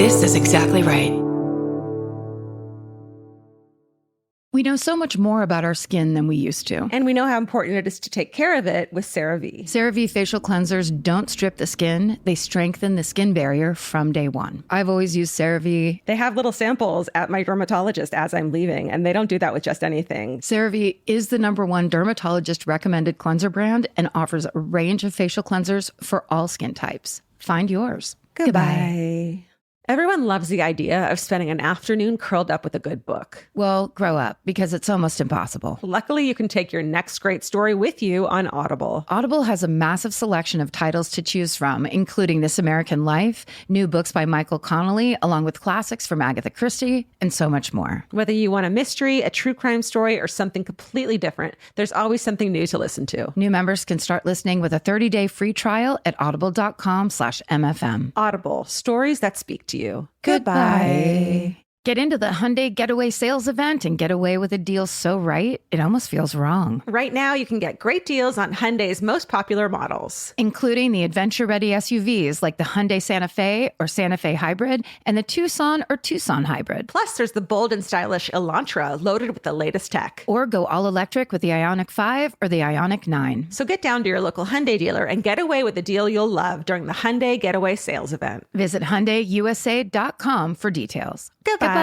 This is exactly right. We know so much more about our skin than we used to. And we know how important it is to take care of it with CeraVe. CeraVe facial cleansers don't strip the skin. They strengthen the skin barrier from day one. I've always used CeraVe. They have little samples at my dermatologist as I'm leaving, and they don't do that with just anything. CeraVe is the #1 dermatologist recommended cleanser brand and offers a range of facial cleansers for all skin types. Find yours. Goodbye. Everyone loves the idea of spending an afternoon curled up with a good book. Well, grow up, because it's almost impossible. Luckily, you can take your next great story with you on Audible. Audible has a massive selection of titles to choose from, including This American Life, new books by Michael Connelly, along with classics from Agatha Christie, and so much more. Whether you want a mystery, a true crime story, or something completely different, there's always something new to listen to. New members can start listening with a 30-day free trial at audible.com/MFM. Audible, stories that speak to you. Goodbye. Get into the Hyundai Getaway Sales Event and get away with a deal so right, it almost feels wrong. Right now, you can get great deals on Hyundai's most popular models, including the adventure-ready SUVs like the Hyundai Santa Fe or Santa Fe Hybrid and the Tucson or Tucson Hybrid. Plus, there's the bold and stylish Elantra loaded with the latest tech. Or go all-electric with the Ioniq 5 or the Ioniq 9. So get down to your local Hyundai dealer and get away with a deal you'll love during the Hyundai Getaway Sales Event. Visit HyundaiUSA.com for details. Goodbye.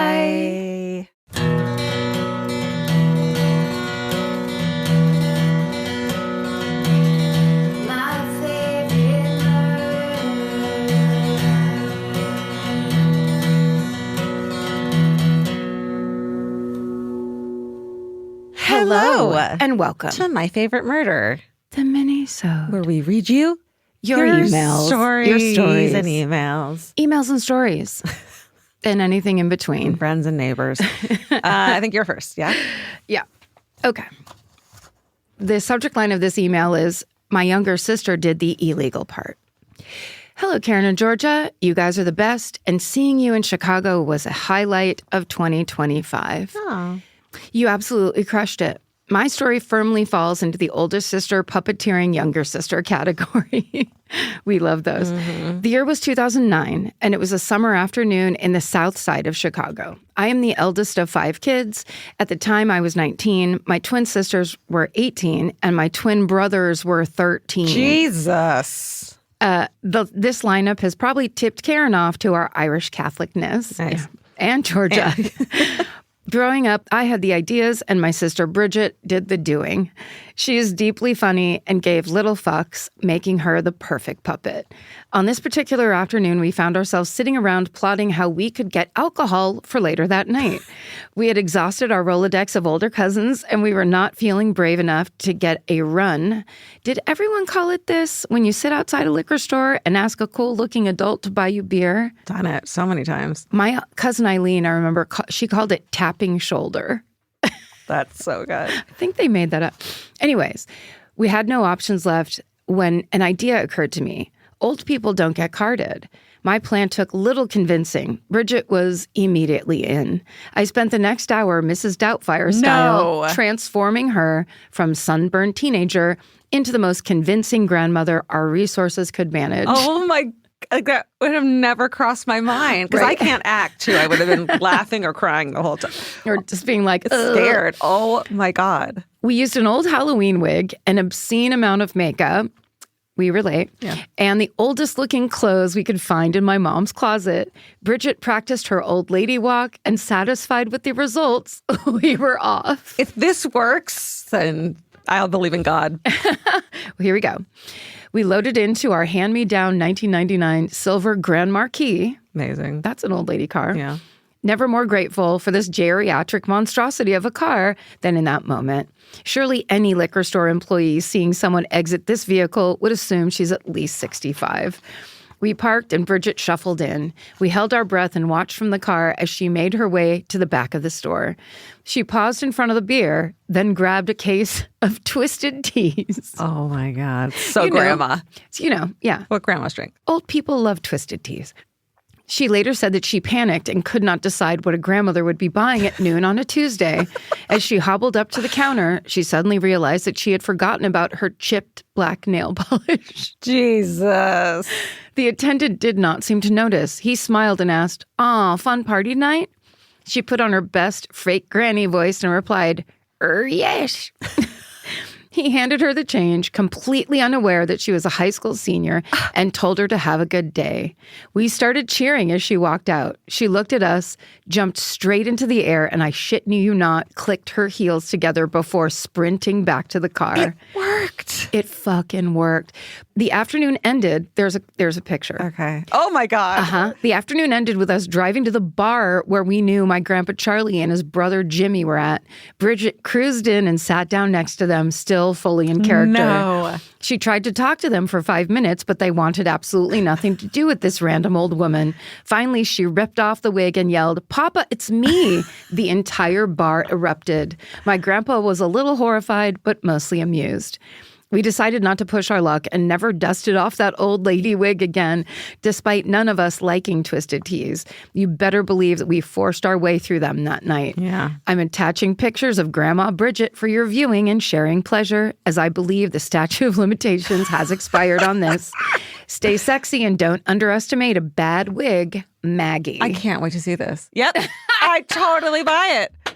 Hello and welcome to My Favorite Murder, the Minisode, where we read you your emails, your stories and emails and stories. And anything in between. Friends and neighbors. I think you're first, yeah? Yeah. Okay. The subject line of this email is, my younger sister did the illegal part. Hello, Karen and Georgia. You guys are the best, and seeing you in Chicago was a highlight of 2025. Oh. You absolutely crushed it. My story firmly falls into the older sister puppeteering younger sister category. We love those. Mm-hmm. The year was 2009, and it was a summer afternoon in the south side of Chicago. I am the eldest of 5 kids. At the time, I was 19. My twin sisters were 18, and my twin brothers were 13. Jesus. This lineup has probably tipped Karen off to our Irish Catholicness. Nice. Yeah. And Georgia. Growing up, I had the ideas, and my sister Bridget did the doing. She is deeply funny and gave little fucks, making her the perfect puppet. On this particular afternoon, we found ourselves sitting around plotting how we could get alcohol for later that night. We had exhausted our Rolodex of older cousins, and we were not feeling brave enough to get a run. Did everyone call it this when you sit outside a liquor store and ask a cool-looking adult to buy you beer? Done it so many times. My cousin Eileen, I remember, she called it tapping shoulder. That's so good. I think they made that up. Anyways, we had no options left when an idea occurred to me. Old people don't get carded. My plan took little convincing. Bridget was immediately in. I spent the next hour Mrs. Doubtfire style, transforming her from sunburned teenager into the most convincing grandmother our resources could manage. Oh my God. Like that would have never crossed my mind because I can't act too. I would have been laughing or crying the whole time. Or just being like, scared. Oh my God. We used an old Halloween wig, an obscene amount of makeup. We relate. Yeah. And the oldest looking clothes we could find in my mom's closet. Bridget practiced her old lady walk, and satisfied with the results, we were off. If this works, then I'll believe in God. Well, here we go. We loaded into our hand-me-down 1999 silver Grand Marquis. Amazing. That's an old lady car. Yeah. Never more grateful for this geriatric monstrosity of a car than in that moment. Surely any liquor store employee seeing someone exit this vehicle would assume she's at least 65. We parked and Bridget shuffled in. We held our breath and watched from the car as she made her way to the back of the store. She paused in front of the beer, then grabbed a case of Twisted Teas. Oh my God. So grandma. Yeah. What grandma's drink? Old people love Twisted Teas. She later said that she panicked and could not decide what a grandmother would be buying at noon on a Tuesday. As she hobbled up to the counter, she suddenly realized that she had forgotten about her chipped black nail polish. Jesus. The attendant did not seem to notice. He smiled and asked, "Aw, fun party night?" She put on her best fake granny voice and replied, yes." He handed her the change, completely unaware that she was a high school senior, and told her to have a good day. We started cheering as she walked out. She looked at us, jumped straight into the air, and I shit you not, clicked her heels together before sprinting back to the car. It worked. It fucking worked. The afternoon ended. There's a picture. Okay. Oh my God. The afternoon ended with us driving to the bar where we knew my grandpa Charlie and his brother Jimmy were at. Bridget cruised in and sat down next to them, still fully in character. No. She tried to talk to them for 5 minutes, but they wanted absolutely nothing to do with this random old woman. Finally, she ripped off the wig and yelled, "Papa, it's me!" The entire bar erupted. My grandpa was a little horrified, but mostly amused. We decided not to push our luck and never dusted off that old lady wig again, despite none of us liking twisted teas. You better believe that we forced our way through them that night. Yeah. I'm attaching pictures of Grandma Bridget for your viewing and sharing pleasure, as I believe the statute of limitations has expired on this. Stay sexy and don't underestimate a bad wig, Maggie. I can't wait to see this. Yep. I totally buy it.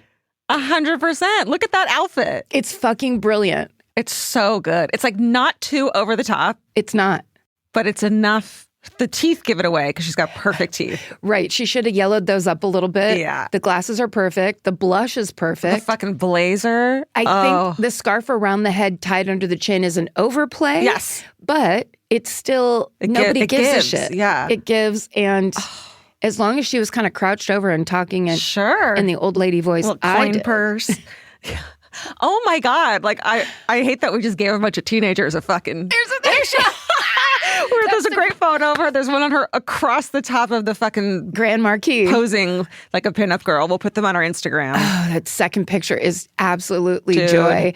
100%. Look at that outfit. It's fucking brilliant. It's so good. It's like not too over the top, It's not. but it's enough. The teeth give it away because she's got perfect teeth. Right. She should have yellowed those up a little bit. Yeah. The glasses are perfect. The blush is The perfect. fucking blazer. I think the scarf around the head tied under the chin is an overplay. Yes. But it's still, nobody it gives a gives, shit. yeah. It gives. And as long as she was kind of crouched over and talking Sure. in the old lady voice, Little I coin did. purse. Oh my God. Like, I hate that we just gave a bunch of teenagers a fucking. There's a picture. Where there's a great photo of her. There's one on her across the top of the fucking Grand Marquis. posing like a pinup girl. We'll put them on our Instagram. Oh, that second picture is absolutely Dude. joy.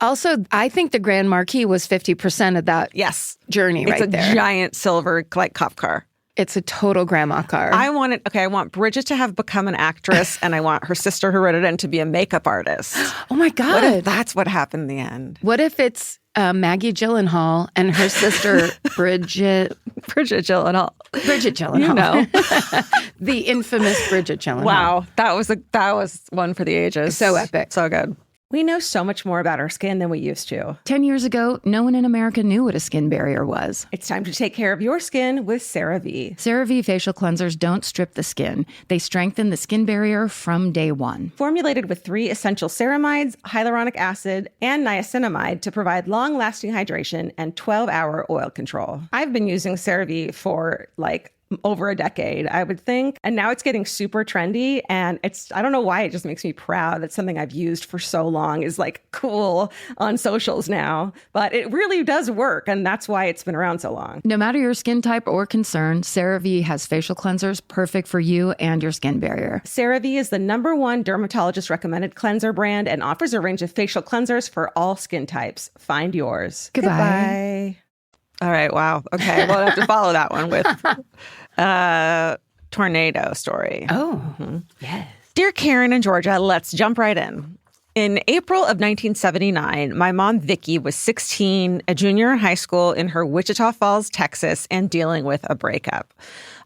Also, I think the Grand Marquis was 50% of that Yes. journey It's right a there. giant silver like cop car. It's a total grandma car. I want Bridget to have become an actress, and I want her sister who wrote it in to be a makeup artist. Oh my What God. if that's what happened in the end? What if it's Maggie Gyllenhaal and her sister Bridget Gyllenhaal. Gyllenhaal? You know. The infamous Bridget Gyllenhaal. Wow. That was one for the ages. So epic. So good. We know so much more about our skin than we used to. 10 years ago, no one in America knew what a skin barrier was. It's time to take care of your skin with CeraVe. CeraVe facial cleansers don't strip the skin. They strengthen the skin barrier from day one. Formulated with 3 essential ceramides, hyaluronic acid, and niacinamide to provide long-lasting hydration and 12-hour oil control. I've been using CeraVe for over a decade, I would think. And now it's getting super trendy. And I don't know why, it just makes me proud that something I've used for so long is cool on socials now. But it really does work. And that's why it's been around so long. No matter your skin type or concern, CeraVe has facial cleansers perfect for you and your skin barrier. CeraVe is the #1 dermatologist recommended cleanser brand and offers a range of facial cleansers for all skin types. Find yours. Goodbye. All right. Wow. Okay. We'll have to follow that one with tornado story. Oh, yes. Dear Karen and Georgia, let's jump right in. In April of 1979, my mom, Vicky, was 16, a junior in high school in her Wichita Falls, Texas, and dealing with a breakup.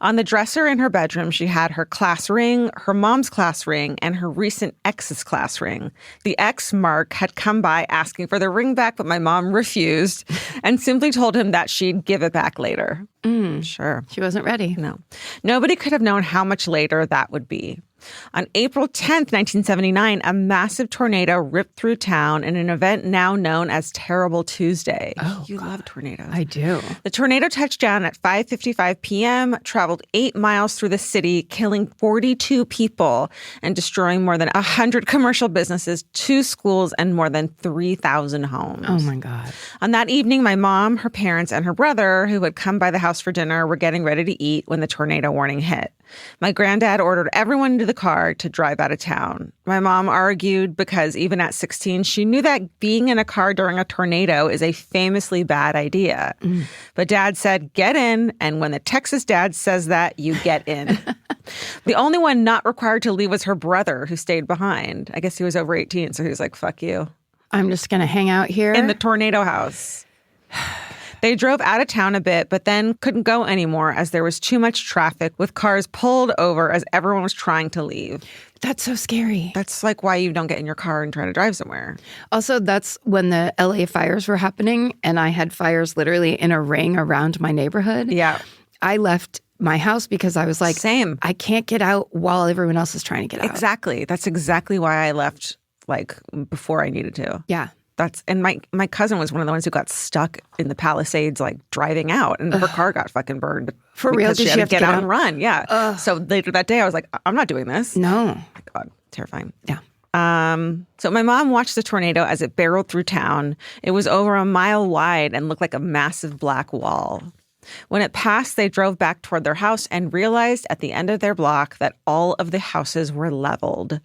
On the dresser in her bedroom, she had her class ring, her mom's class ring, and her recent ex's class ring. The ex, Mark, had come by asking for the ring back, but my mom refused and simply told him that she'd give it back later. Sure. She wasn't ready. No. Nobody could have known how much later that would be. On April 10th, 1979, a massive tornado ripped through town in an event now known as Terrible Tuesday. Oh, you love tornadoes. I do. The tornado touched down at 5:55 p.m., traveled 8 miles through the city, killing 42 people and destroying more than 100 commercial businesses, 2 schools, and more than 3,000 homes. Oh, my God. On that evening, my mom, her parents, and her brother, who had come by the house for dinner, were getting ready to eat when the tornado warning hit. My granddad ordered everyone into the car to drive out of town. My mom argued because even at 16, she knew that being in a car during a tornado is a famously bad idea. But Dad said, get in, and when the Texas dad says that, you get in. The only one not required to leave was her brother, who stayed behind. I guess he was over 18, so he was like, fuck you. I'm just going to hang out here. In the tornado house. They drove out of town a bit, but then couldn't go anymore as there was too much traffic with cars pulled over as everyone was trying to leave. That's so scary. That's like why you don't get in your car and try to drive somewhere. Also, that's when the LA fires were happening, and I had fires literally in a ring around my neighborhood. Yeah. I left my house because I was like, same. I can't get out while everyone else is trying to get out. Exactly. That's exactly why I left like before I needed to. Yeah. And my cousin was one of the ones who got stuck in the Palisades, like driving out, and her car got fucking burned. For real? Did she had to get out and run? Yeah. So later that day, I was like, I'm not doing this. No. Oh my God, terrifying. Yeah. So my mom watched the tornado as it barreled through town. It was over a mile wide and looked like a massive black wall. When it passed, they drove back toward their house and realized at the end of their block that all of the houses were leveled.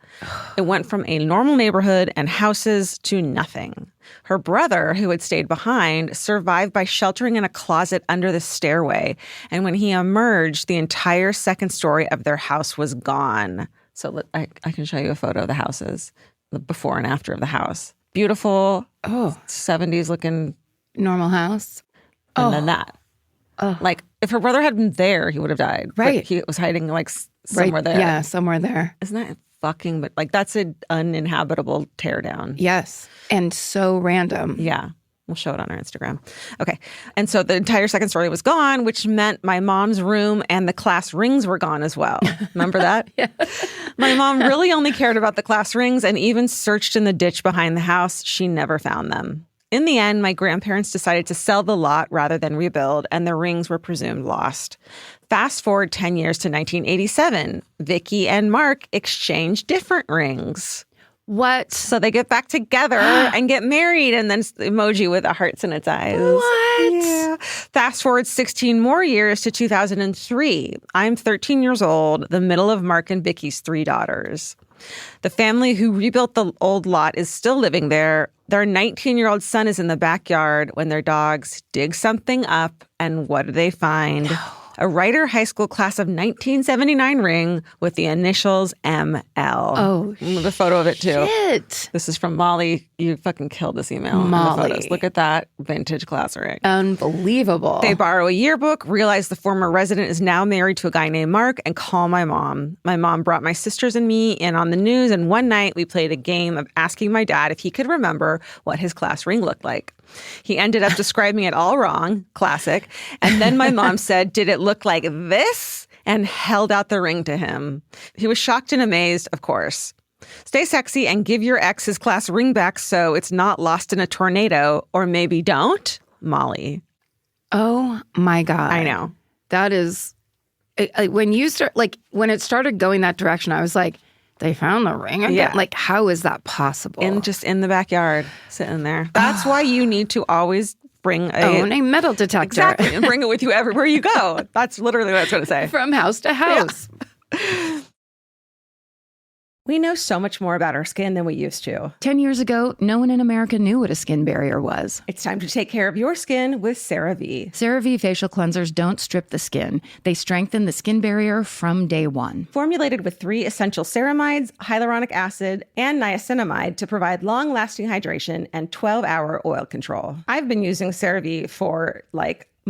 It went from a normal neighborhood and houses to nothing. Her brother, who had stayed behind, survived by sheltering in a closet under the stairway. And when he emerged, the entire second story of their house was gone. So I can show you a photo of the houses, the before and after of the house. Beautiful, 70s looking. Normal house. And then that. Like, if her brother had been there, he would have died. Right. But he was hiding, like, somewhere there. Yeah, somewhere there. Isn't that fucking... But, like, that's an uninhabitable teardown. Yes. And so random. Yeah. We'll show it on our Instagram. Okay. And so the entire second story was gone, which meant my mom's room and the class rings were gone as well. Remember that? Yeah. My mom really only cared about the class rings and even searched in the ditch behind the house. She never found them. In the end, my grandparents decided to sell the lot rather than rebuild, and the rings were presumed lost. Fast forward 10 years to 1987. Vicky and Mark exchange different rings. What? So they get back together and get married, and then emoji with the hearts in its eyes. What? Yeah. Fast forward 16 more years to 2003. I'm 13 years old, the middle of Mark and Vicky's 3 daughters. The family who rebuilt the old lot is still living there. Their 19-year-old son is in the backyard when their dogs dig something up, and what do they find? No. A Rider High School class of 1979 ring with the initials ML. Oh, the photo of it too. Shit. This is from Molly. You fucking killed this email. Molly. Look at that vintage class ring. Unbelievable. They borrow a yearbook, realize the former resident is now married to a guy named Mark, and call my mom. My mom brought my sisters and me in on the news, and one night we played a game of asking my dad if he could remember what his class ring looked like. He ended up describing it all wrong, classic. And then my mom said, "Did it look like this?" and held out the ring to him. He was shocked and amazed, of course. Stay sexy and give your ex his class ring back so it's not lost in a tornado, or maybe don't, Molly. Oh my God. I know. That is, when you start, like, when it started going that direction, I was like, they found the ring again? Yeah. Like, how is that possible? Just in the backyard, sitting there. That's why you need to always bring own a metal detector. Exactly, and bring it with you everywhere you go. That's literally what I was going to say. From house to house. Yeah. We know so much more about our skin than we used to. 10 years ago, no one in America knew what a skin barrier was. It's time to take care of your skin with CeraVe. CeraVe facial cleansers don't strip the skin. They strengthen the skin barrier from day one. Formulated with 3 essential ceramides, hyaluronic acid, and niacinamide to provide long-lasting hydration and 12-hour oil control. I've been using CeraVe for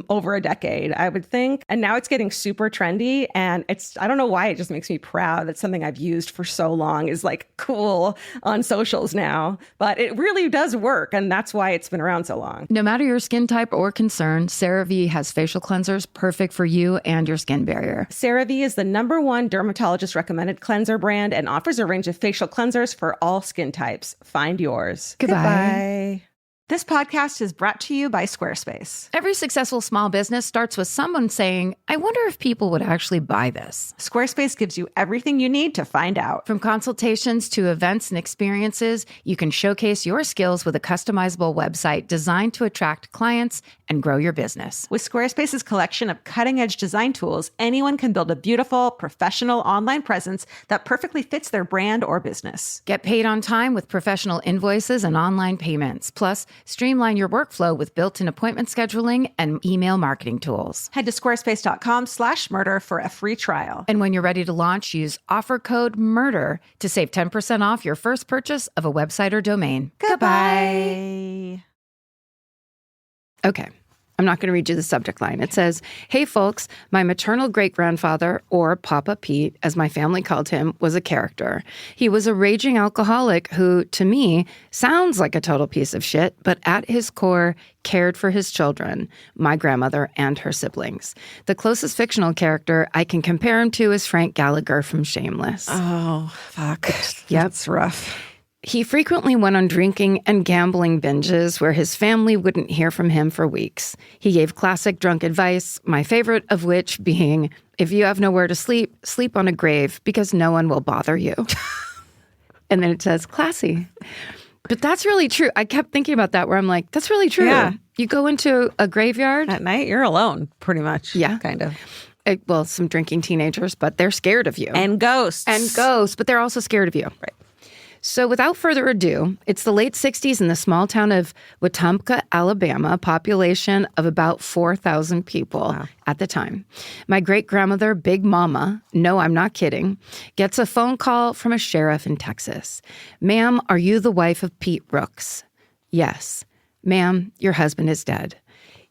over a decade, I would think. And now it's getting super trendy. And I don't know why, it just makes me proud that something I've used for so long is cool on socials now. But it really does work. And that's why it's been around so long. No matter your skin type or concern, CeraVe has facial cleansers perfect for you and your skin barrier. CeraVe is the #1 dermatologist recommended cleanser brand and offers a range of facial cleansers for all skin types. Find yours. Goodbye. This podcast is brought to you by Squarespace. Every successful small business starts with someone saying, I wonder if people would actually buy this. Squarespace gives you everything you need to find out. From consultations to events and experiences, you can showcase your skills with a customizable website designed to attract clients and grow your business. With Squarespace's collection of cutting-edge design tools, anyone can build a beautiful, professional online presence that perfectly fits their brand or business. Get paid on time with professional invoices and online payments. Plus, streamline your workflow with built-in appointment scheduling and email marketing tools. Head to squarespace.com/murder for a free trial. And when you're ready to launch, use offer code MURDER to save 10% off your first purchase of a website or domain. Goodbye. Okay. I'm not going to read you the subject line. It says, "Hey folks, my maternal great-grandfather, or Papa Pete, as my family called him, was a character. He was a raging alcoholic who, to me, sounds like a total piece of shit, but at his core, cared for his children, my grandmother and her siblings. The closest fictional character I can compare him to is Frank Gallagher from Shameless." Oh, fuck. Yep. That's rough. He frequently went on drinking and gambling binges where his family wouldn't hear from him for weeks. He gave classic drunk advice, my favorite of which being, if you have nowhere to sleep, sleep on a grave because no one will bother you. And then it says, classy. But that's really true. I kept thinking about that where I'm like, that's really true. Yeah. You go into a graveyard. At night, you're alone, pretty much. Yeah. Kind of. Well, some drinking teenagers, but they're scared of you. And ghosts. But they're also scared of you. Right. So without further ado, it's the late 60s in the small town of Wetumpka, Alabama, a population of about 4,000 people at the time. My great-grandmother, Big Mama, no, I'm not kidding, gets a phone call from a sheriff in Texas. "Ma'am, are you the wife of Pete Rooks?" "Yes." "Ma'am, your husband is dead.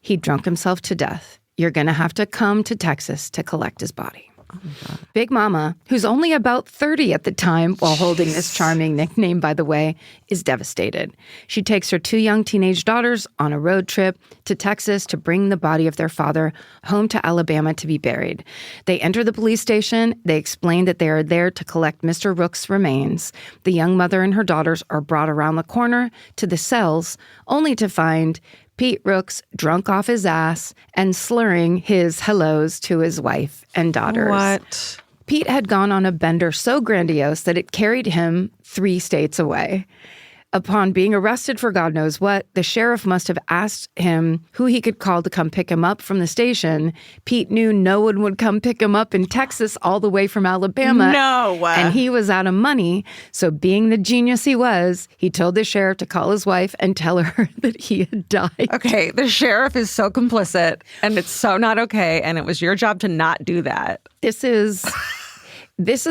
He drunk himself to death. You're going to have to come to Texas to collect his body." Oh my God. Big Mama, who's only about 30 at the time while holding this charming nickname, by the way, is devastated. She takes her 2 young teenage daughters on a road trip to Texas to bring the body of their father home to Alabama to be buried. They enter the police station. They explain that they are there to collect Mr. Rook's remains. The young mother and her daughters are brought around the corner to the cells, only to find Pete Rooks drunk off his ass and slurring his hellos to his wife and daughters. What? Pete had gone on a bender so grandiose that it carried him 3 states away. Upon being arrested for God knows what, the sheriff must have asked him who he could call to come pick him up from the station. Pete knew no one would come pick him up in Texas all the way from Alabama. No. And he was out of money. So being the genius he was, he told the sheriff to call his wife and tell her that he had died. Okay, the sheriff is so complicit and it's so not okay. And it was your job to not do that. This is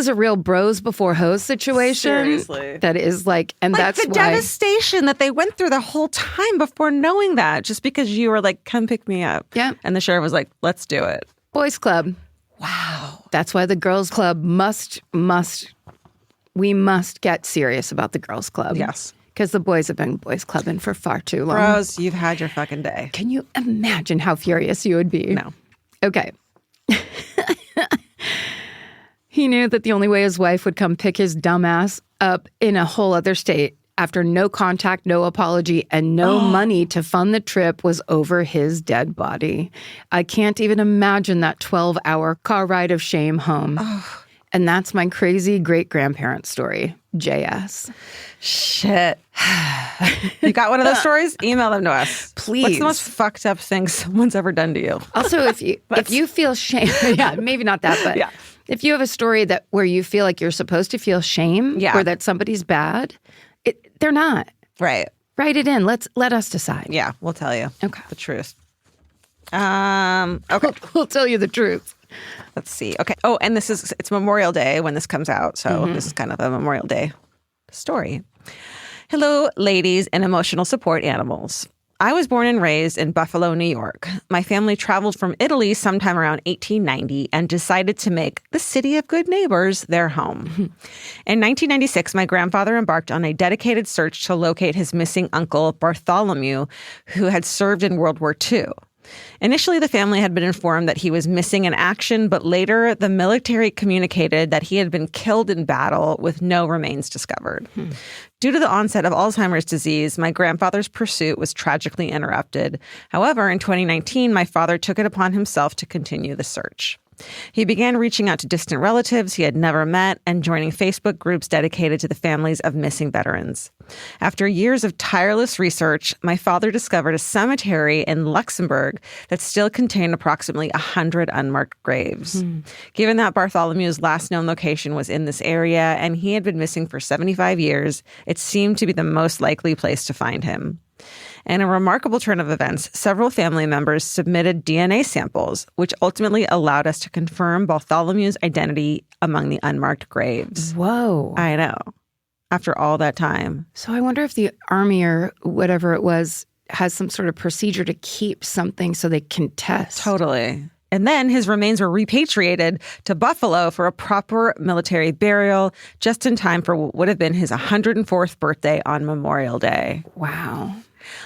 a real bros before hoes situation. Seriously. That is like, and that's the why devastation that they went through the whole time before knowing that, just because you were like, come pick me up. Yeah. And the sheriff was like, let's do it. boys club. Wow. That's why the girls club we must get serious about the girls club. Yes. Because the boys have been boys clubbing for far too long. Bros, you've had your fucking day. Can you imagine how furious you would be? No. Okay. He knew that the only way his wife would come pick his dumb ass up in a whole other state after no contact, no apology, and no money to fund the trip was over his dead body. I can't even imagine that 12-hour car ride of shame home. And that's my crazy great-grandparent story, JS. Shit. You got one of those stories? Email them to us. Please. What's the most fucked up thing someone's ever done to you? Also, if you feel shame, yeah, maybe not that, but if you have a story where you feel like you're supposed to feel shame or that somebody's bad, they're not. Right. Write it in. Let us decide. Yeah, we'll tell you. Okay. The truth. Okay. We'll tell you the truth. Let's see. Okay. Oh, and it's Memorial Day when this comes out. So this is kind of a Memorial Day story. Hello, ladies and emotional support animals. I was born and raised in Buffalo, New York. My family traveled from Italy sometime around 1890 and decided to make the city of good neighbors their home. In 1996, my grandfather embarked on a dedicated search to locate his missing uncle, Bartholomew, who had served in World War II. Initially, the family had been informed that he was missing in action, but later the military communicated that he had been killed in battle with no remains discovered. Due to the onset of Alzheimer's disease, my grandfather's pursuit was tragically interrupted. However, in 2019, my father took it upon himself to continue the search. He began reaching out to distant relatives he had never met and joining Facebook groups dedicated to the families of missing veterans. After years of tireless research, my father discovered a cemetery in Luxembourg that still contained approximately 100 unmarked graves. Given that Bartholomew's last known location was in this area and he had been missing for 75 years, it seemed to be the most likely place to find him. In a remarkable turn of events, several family members submitted DNA samples, which ultimately allowed us to confirm Bartholomew's identity among the unmarked graves. Whoa. I know. After all that time. So I wonder if the army or whatever it was has some sort of procedure to keep something so they can test. Totally. And then his remains were repatriated to Buffalo for a proper military burial just in time for what would have been his 104th birthday on Memorial Day. Wow.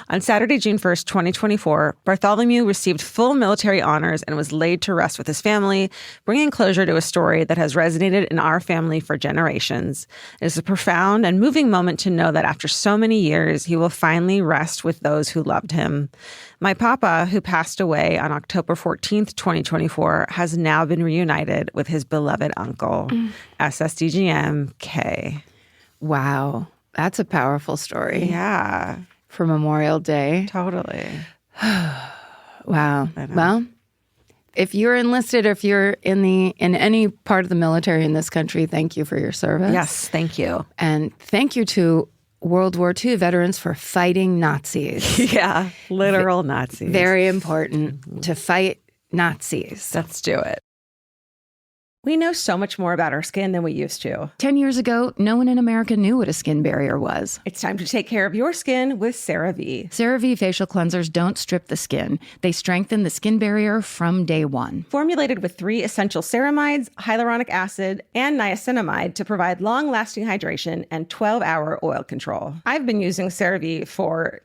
On Saturday, June 1st, 2024, Bartholomew received full military honors and was laid to rest with his family, bringing closure to a story that has resonated in our family for generations. It is a profound and moving moment to know that after so many years, he will finally rest with those who loved him. My papa, who passed away on October 14th, 2024, has now been reunited with his beloved uncle, SSDGM K. Wow. That's a powerful story. Yeah. For Memorial Day. Totally. Wow. Well, if you're enlisted or if you're in any part of the military in this country, thank you for your service. Yes, thank you. And thank you to World War II veterans for fighting Nazis. Yeah, literal Nazis. Very important to fight Nazis. Let's do it. We know so much more about our skin than we used to. 10 years ago, no one in America knew what a skin barrier was. It's time to take care of your skin with CeraVe. CeraVe facial cleansers don't strip the skin. They strengthen the skin barrier from day one. Formulated with 3 essential ceramides, hyaluronic acid, and niacinamide to provide long-lasting hydration and 12-hour oil control. I've been using CeraVe for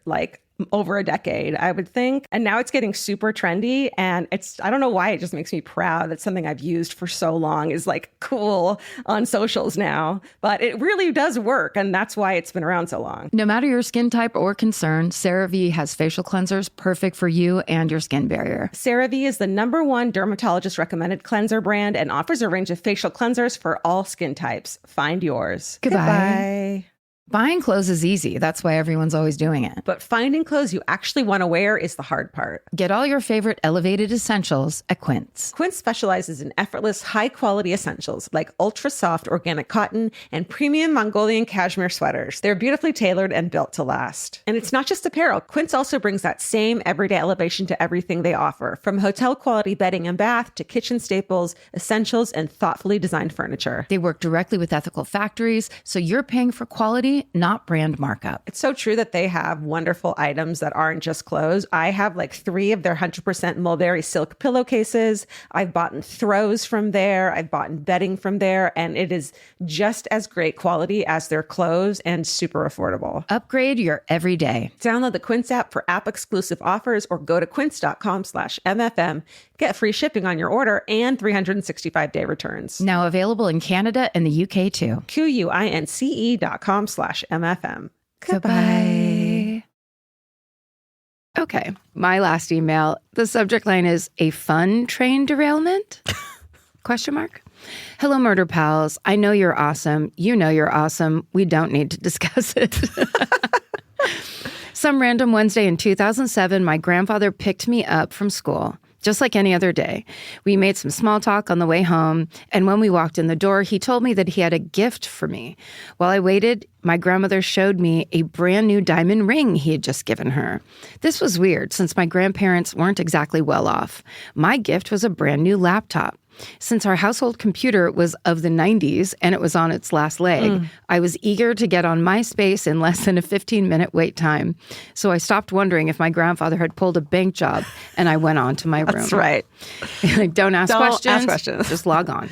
over a decade, I would think. And now it's getting super trendy. And I don't know why, it just makes me proud that something I've used for so long is cool on socials now. But it really does work. And that's why it's been around so long. No matter your skin type or concern, CeraVe has facial cleansers perfect for you and your skin barrier. CeraVe is the #1 dermatologist recommended cleanser brand and offers a range of facial cleansers for all skin types. Find yours. Goodbye. Buying clothes is easy. That's why everyone's always doing it. But finding clothes you actually want to wear is the hard part. Get all your favorite elevated essentials at Quince. Quince specializes in effortless, high-quality essentials like ultra-soft organic cotton and premium Mongolian cashmere sweaters. They're beautifully tailored and built to last. And it's not just apparel. Quince also brings that same everyday elevation to everything they offer, from hotel-quality bedding and bath to kitchen staples, essentials, and thoughtfully designed furniture. They work directly with ethical factories, so you're paying for quality, not brand markup. It's so true that they have wonderful items that aren't just clothes. I have 3 of their 100% mulberry silk pillowcases. I've bought throws from there. I've bought bedding from there. And it is just as great quality as their clothes and super affordable. Upgrade your everyday. Download the Quince app for app-exclusive offers or go to quince.com/MFM. Get free shipping on your order and 365-day returns. Now available in Canada and the UK too. QUINCE.com/MFM. Goodbye. Okay, my last email. The subject line is a fun train derailment? ? Hello, murder pals. I know you're awesome. You know you're awesome. We don't need to discuss it. Some random Wednesday in 2007, my grandfather picked me up from school, just like any other day. We made some small talk on the way home, and when we walked in the door, he told me that he had a gift for me. While I waited, my grandmother showed me a brand new diamond ring he had just given her. This was weird, since my grandparents weren't exactly well off. My gift was a brand new laptop. Since our household computer was of the 90s and it was on its last leg, I was eager to get on MySpace in less than a 15-minute wait time. So I stopped wondering if my grandfather had pulled a bank job, and I went on to my room. That's right. Don't ask questions. Just log on.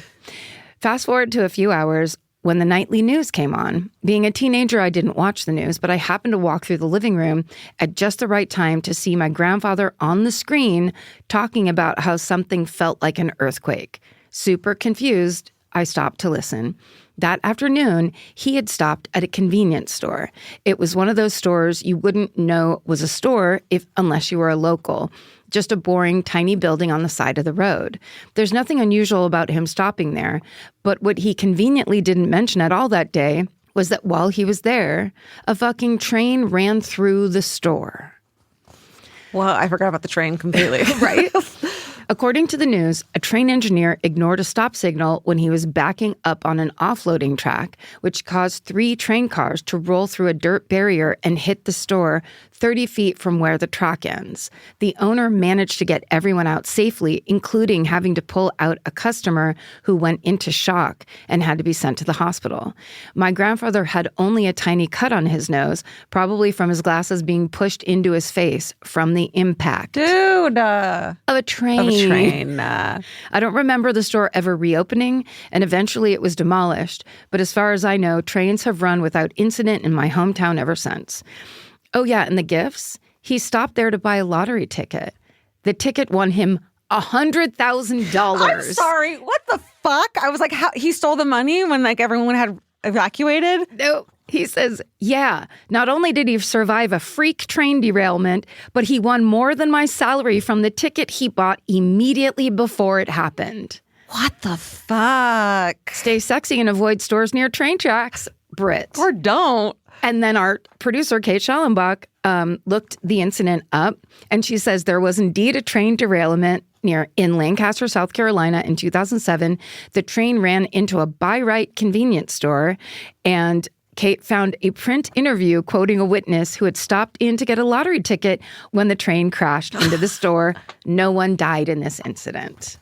Fast forward to a few hours when the nightly news came on. Being a teenager, I didn't watch the news, but I happened to walk through the living room at just the right time to see my grandfather on the screen talking about how something felt like an earthquake. Super confused, I stopped to listen. That afternoon, he had stopped at a convenience store. It was one of those stores you wouldn't know was a store unless you were a local. Just a boring, tiny building on the side of the road. There's nothing unusual about him stopping there, but what he conveniently didn't mention at all that day was that while he was there, a fucking train ran through the store. Well, I forgot about the train completely. Right? According to the news, a train engineer ignored a stop signal when he was backing up on an offloading track, which caused 3 train cars to roll through a dirt barrier and hit the store 30 feet from where the track ends. The owner managed to get everyone out safely, including having to pull out a customer who went into shock and had to be sent to the hospital. My grandfather had only a tiny cut on his nose, probably from his glasses being pushed into his face from the impact. Dude! Of a train. I don't remember the store ever reopening, and eventually it was demolished. But as far as I know, trains have run without incident in my hometown ever since. Oh yeah, and the gifts? He stopped there to buy a lottery ticket. The ticket won him $100,000. I'm sorry, what the fuck? I was like, how he stole the money when like everyone had evacuated? No. He says, yeah, not only did he survive a freak train derailment, but he won more than my salary from the ticket he bought immediately before it happened. What the fuck? Stay sexy and avoid stores near train tracks, Brit. Or don't. And then our producer, Kate Schallenbach, looked the incident up, and she says there was indeed a train derailment in Lancaster, South Carolina in 2007. The train ran into a buy-right convenience store, and Kate found a print interview quoting a witness who had stopped in to get a lottery ticket when the train crashed into the store. No one died in this incident.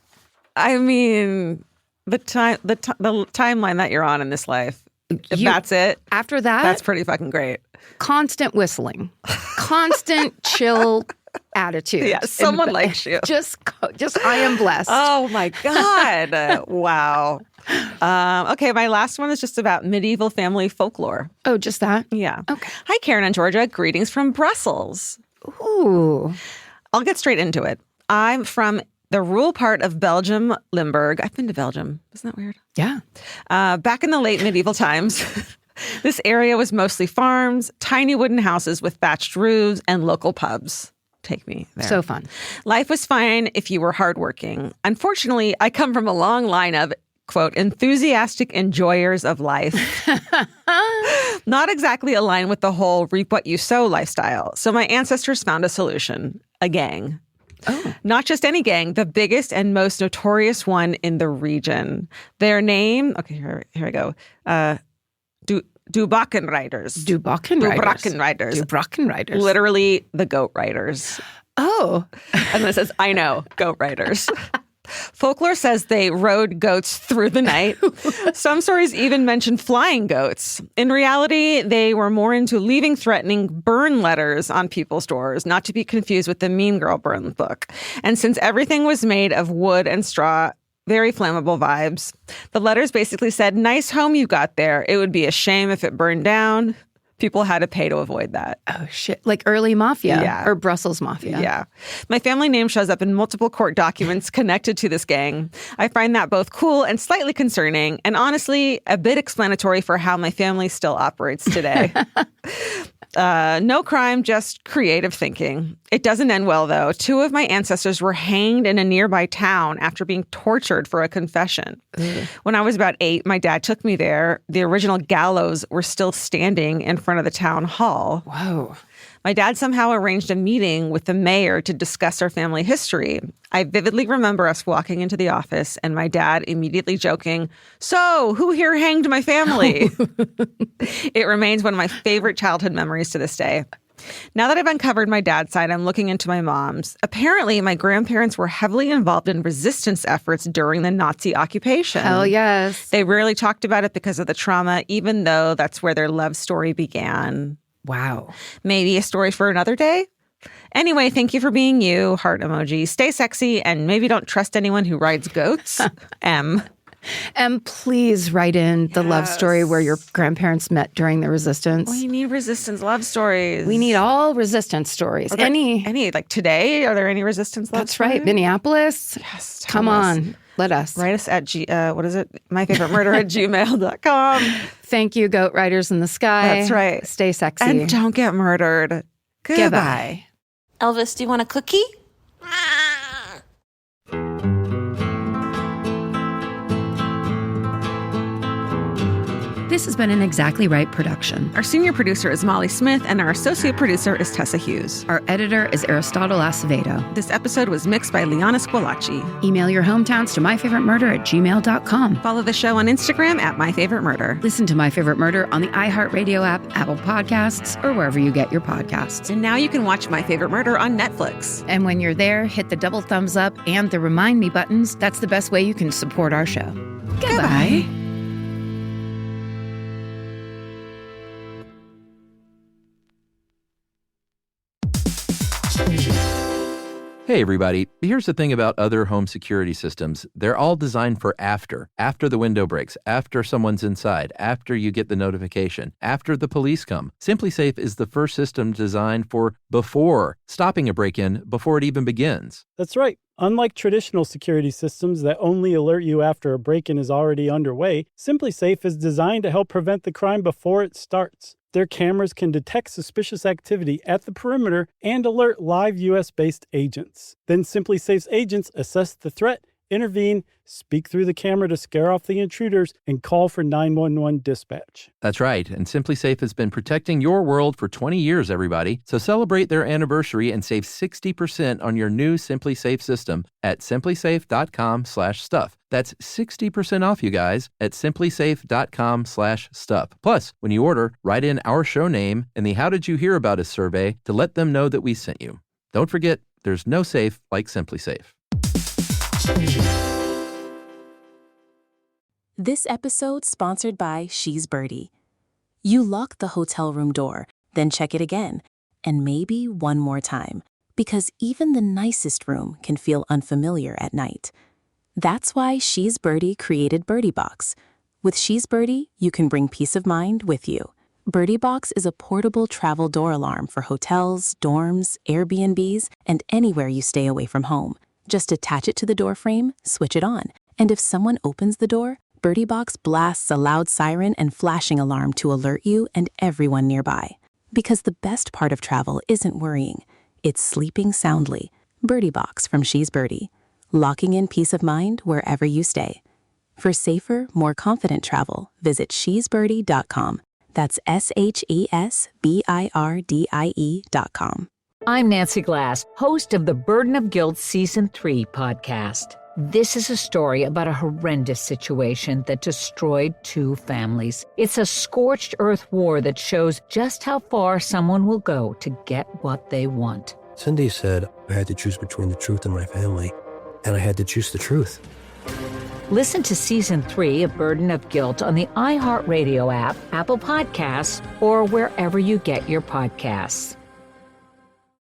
I mean, the timeline that you're on in this life, if that's it. After that, that's pretty fucking great. Constant whistling, constant chill attitude. Yeah, someone likes you. Just I am blessed. Oh my God. Wow. Okay, my last one is just about medieval family folklore. Oh, just that? Yeah. Okay. Hi, Karen and Georgia. Greetings from Brussels. Ooh. I'll get straight into it. I'm from the rural part of Belgium, Limburg. I've been to Belgium. Isn't that weird? Yeah. Back in the late medieval times, this area was mostly farms, tiny wooden houses with thatched roofs, and local pubs. Take me there. So fun. Life was fine if you were hardworking. Unfortunately, I come from a long line of, quote, enthusiastic enjoyers of life. Not exactly aligned with the whole reap what you sow lifestyle. So my ancestors found a solution, a gang. Oh. Not just any gang, the biggest and most notorious one in the region. Their name, okay, here I go. Dubakken Riders. Literally the goat riders. Oh. And then it says, I know, goat riders. Folklore says they rode goats through the night. Some stories even mention flying goats. In reality, they were more into leaving threatening burn letters on people's doors, not to be confused with the Mean Girl burn book. And since everything was made of wood and straw, very flammable vibes. The letters basically said, nice home you got there. It would be a shame if it burned down. People had to pay to avoid that. Oh, shit. Like early mafia. Yeah. Or Brussels mafia. Yeah. My family name shows up in multiple court documents connected to this gang. I find that both cool and slightly concerning, and honestly, a bit explanatory for how my family still operates today. No crime, just creative thinking. It doesn't end well, though. 2 of my ancestors were hanged in a nearby town after being tortured for a confession. When I was about 8, my dad took me there. The original gallows were still standing in front of the town hall. Whoa. My dad somehow arranged a meeting with the mayor to discuss our family history. I vividly remember us walking into the office and my dad immediately joking, so who here hanged my family? It remains one of my favorite childhood memories to this day. Now that I've uncovered my dad's side, I'm looking into my mom's. Apparently, my grandparents were heavily involved in resistance efforts during the Nazi occupation. Hell yes. They rarely talked about it because of the trauma, even though that's where their love story began. Wow. Maybe a story for another day? Anyway, thank you for being you. Heart emoji. Stay sexy and maybe don't trust anyone who rides goats. M. And please write in the love story where your grandparents met during the resistance. We need resistance love stories. We need all resistance stories. Any like today? Are there any resistance love stories? That's right. Minneapolis. Yes. Come on. Let us. Write us at, myfavoritemurder@gmail.com. Thank you, Goat Riders in the Sky. That's right. Stay sexy. And don't get murdered. Goodbye. Elvis, do you want a cookie? This has been an Exactly Right production. Our senior producer is Molly Smith, and our associate producer is Tessa Hughes. Our editor is Aristotle Acevedo. This episode was mixed by Liana Squilacci. Email your hometowns to myfavoritemurder@gmail.com. Follow the show on Instagram at myfavoritemurder. Listen to My Favorite Murder on the iHeartRadio app, Apple Podcasts, or wherever you get your podcasts. And now you can watch My Favorite Murder on Netflix. And when you're there, hit the double thumbs up and the remind me buttons. That's the best way you can support our show. Goodbye. Hey everybody, here's the thing about other home security systems. They're all designed for after the window breaks, after someone's inside, after you get the notification, after the police come. SimpliSafe is the first system designed for before, stopping a break-in before it even begins. That's right. Unlike traditional security systems that only alert you after a break-in is already underway, SimpliSafe is designed to help prevent the crime before it starts. Their cameras can detect suspicious activity at the perimeter and alert live U.S.-based agents. Then SimpliSafe's agents assess the threat, intervene, speak through the camera to scare off the intruders, and call for 911 dispatch. That's right, and SimpliSafe has been protecting your world for 20 years, everybody. So celebrate their anniversary and save 60% on your new SimpliSafe system at simplisafe.com/stuff. That's 60% off, you guys, at simplisafe.com/stuff. Plus, when you order, write in our show name and the How Did You Hear About Us survey to let them know that we sent you. Don't forget, there's no safe like SimpliSafe. This episode sponsored by She's Birdie. You lock the hotel room door, then check it again, and maybe one more time, because even the nicest room can feel unfamiliar at night. That's why She's Birdie created Birdie Box. With She's Birdie, you can bring peace of mind with you. Birdie Box is a portable travel door alarm for hotels, dorms, Airbnbs, and anywhere you stay away from home. Just attach it to the door frame, switch it on, and if someone opens the door, Birdie Box blasts a loud siren and flashing alarm to alert you and everyone nearby. Because the best part of travel isn't worrying, it's sleeping soundly. Birdie Box from She's Birdie, locking in peace of mind wherever you stay. For safer, more confident travel, visit shesbirdie.com. That's SHESBIRDIE.com. I'm Nancy Glass, host of the Burden of Guilt Season 3 podcast. This is a story about a horrendous situation that destroyed 2 families. It's a scorched earth war that shows just how far someone will go to get what they want. Cindy said I had to choose between the truth and my family, and I had to choose the truth. Listen to Season 3 of Burden of Guilt on the iHeartRadio app, Apple Podcasts, or wherever you get your podcasts.